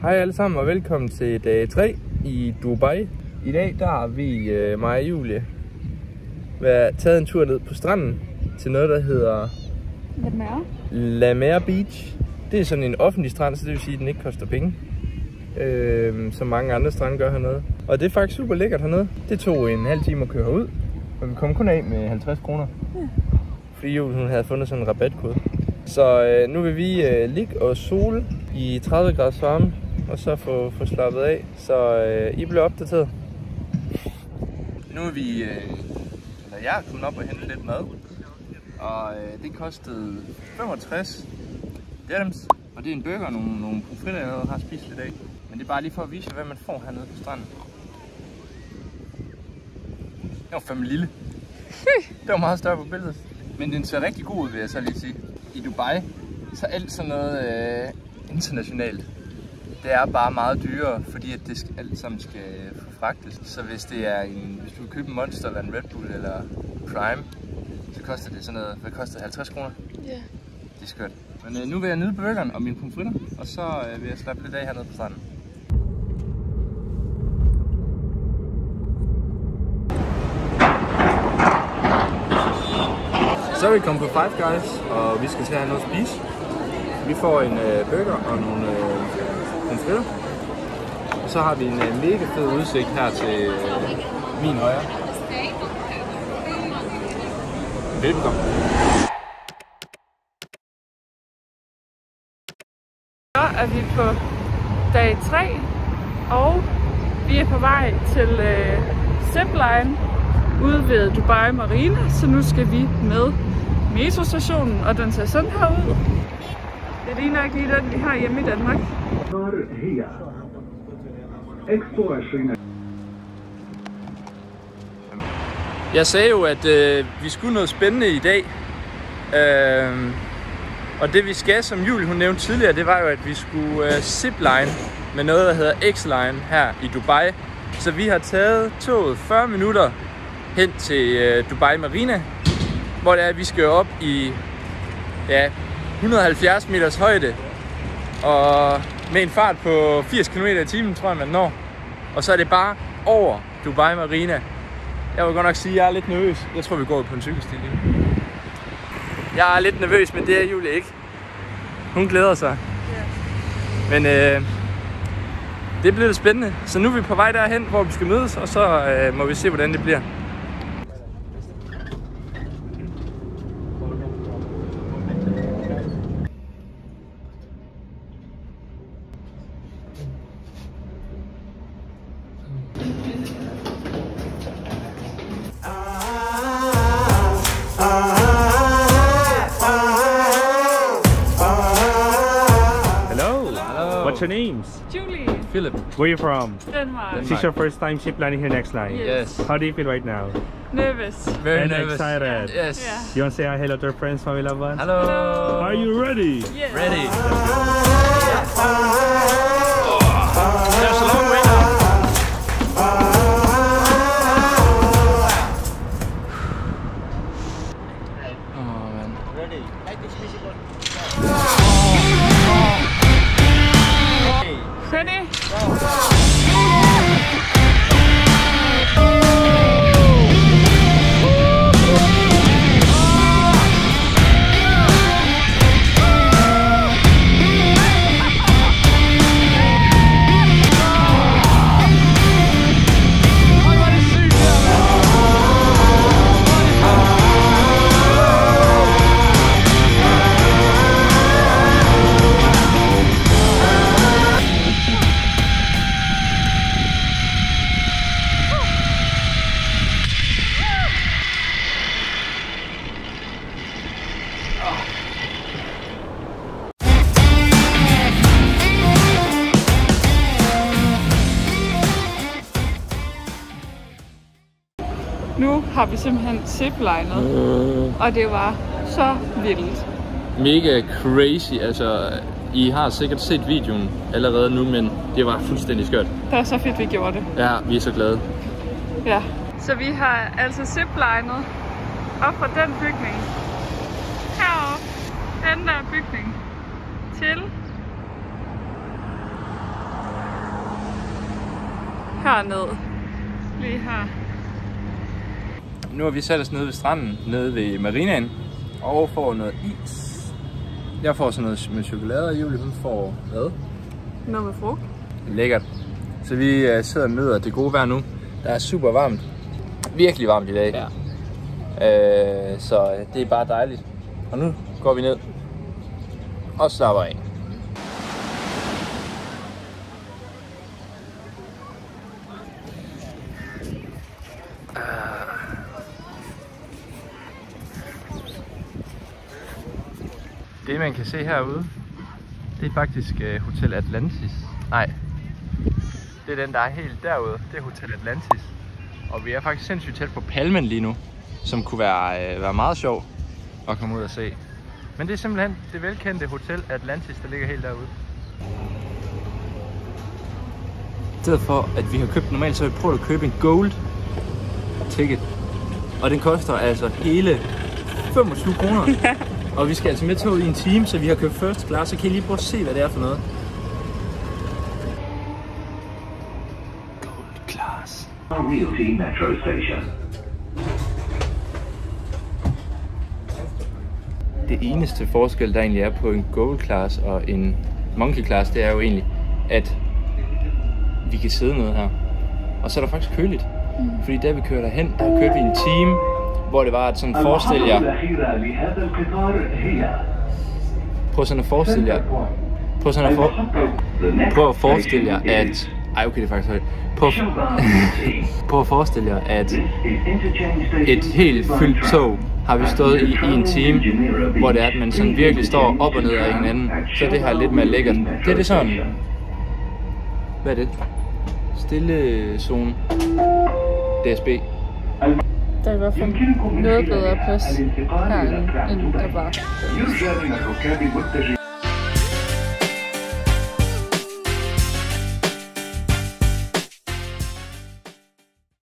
Hej alle sammen og velkommen til dag 3 i Dubai. I dag der har vi, mig og Julie, taget en tur ned på stranden til noget der hedder La Mer Beach. Det er sådan en offentlig strand, så det vil sige at den ikke koster penge, som mange andre strande gør hernede. Og det er faktisk super lækkert hernede. Det tog en halv time at køre ud, og vi kom kun af med 50 kroner. Fordi Julie hun havde fundet sådan en rabatkode. Så nu vil vi ligge og sole i 30 graders varme, og så få slappet af, så I bliver opdateret. Nu er vi, eller jeg er kommet op og hente lidt mad, og det kostede 65 dirhams, og det er en burger og nogle pomfritter, jeg har spist lidt af. Men det er bare lige for at vise jer, hvad man får hernede på stranden. Det var fandme lille. Det var meget større på billedet. Men den ser rigtig god ud, vil jeg så lige sige. I Dubai, så alt sådan noget internationalt, det er bare meget dyrere, fordi at det alt sammen skal forfragtes. Så hvis du vil købe en Monster eller en Red Bull eller Prime, så koster det sådan noget, hvad koster det, 50 kroner? Ja. Yeah. Det er skørt. Men nu vil jeg nyde burgeren og mine pomfritter, og så vil jeg slappe lidt af hernede på stranden. Så er vi kommet på Five Guys, og vi skal til at have noget at spise. Vi får en burger og nogle pomfritter. Og så har vi en mega fed udsigt her til min højre. Velkommen. Så er vi på dag 3, og vi er på vej til Zipline ude ved Dubai Marina, så nu skal vi med metrostationen, og den ser sådan her ud. Det ligner ikke lige den, vi har hjemme i Danmark. Jeg sagde jo, at vi skulle noget spændende i dag. Og det vi skal, som Julie hun nævnte tidligere, det var jo, at vi skulle zipline med noget, der hedder X-Line her i Dubai. Så vi har taget toget 40 minutter hen til Dubai Marina, hvor det er, at vi skal op i 170 meters højde, og med en fart på 80 km i timen, tror jeg man når. Og så er det bare over Dubai Marina. Jeg vil godt nok sige, at jeg er lidt nervøs. Jeg tror, vi går på en cykelsti lige. Jeg er lidt nervøs, men det er Julie ikke. Hun glæder sig. Men det bliver lidt spændende. Så nu er vi på vej derhen, hvor vi skal mødes, og så må vi se, hvordan det bliver. What's your names? Julie. Philip. Where are you from? Denmark. This is your first time ziplining here next line? Yes. How do you feel right now? Nervous. Very nervous. Excited? Yes. Yeah. You want to say hello to our friends, family, loved ones? Hello. Hello. Are you ready? Yes. Ready. There's a long way now. Oh man. Ready? Like this visible. Ready? Nu har vi simpelthen ziplinet, og det var så vildt. Mega crazy, altså I har sikkert set videoen allerede nu, men det var fuldstændig skørt. Det var så fedt, vi gjorde det. Ja, vi er så glade. Ja, så vi har altså ziplinet op fra den bygning, heroppe, den der bygning, til herned. Lige her. Nu har vi sat os nede ved stranden, nede ved marinaen, og får noget is. Jeg får sådan noget med chokolade, og Julie hun får hvad? Noget med frugt. Lækkert. Så vi sidder og nyder det gode vejr nu. Der er super varmt. Virkelig varmt i dag. Ja. Så det er bare dejligt. Og nu går vi ned og slapper af. Det man kan se herude, det er faktisk Hotel Atlantis. Nej, det er den der er helt derude. Det er Hotel Atlantis. Og vi er faktisk sindssygt tæt på Palmen lige nu, som kunne være meget sjov at komme ud og se. Men det er simpelthen det velkendte Hotel Atlantis, der ligger helt derude. I stedet for at vi har købt normalt, så har vi prøvet at købe en gold ticket. Og den koster altså hele 25 kroner. Og vi skal altså med toget i en time, så vi har købt first class. Så kan I lige prøve at se, hvad det er for noget. Gold class. Realty Metro Station. Det eneste forskel, der egentlig er på en gold class og en monkey class, det er jo egentlig, at vi kan sidde nede her. Og så er der faktisk køligt. Fordi da vi kører derhen, der kørte vi en time, hvor det var at sådan forestille jer. Prøv sådan at forestille jer. Prøv at forestille jer, at... Ej, okay, det er faktisk højt. Prøv at forestille jer, at et helt fyldt tog har vi stået i en time, hvor det er, at man sådan virkelig står op og ned af hinanden. Så det her er lidt mere lækkert. Det er det sådan. Hvad er det? Stille zone. DSB. Der er i hvert fald noget bedre plads herinde, end der var.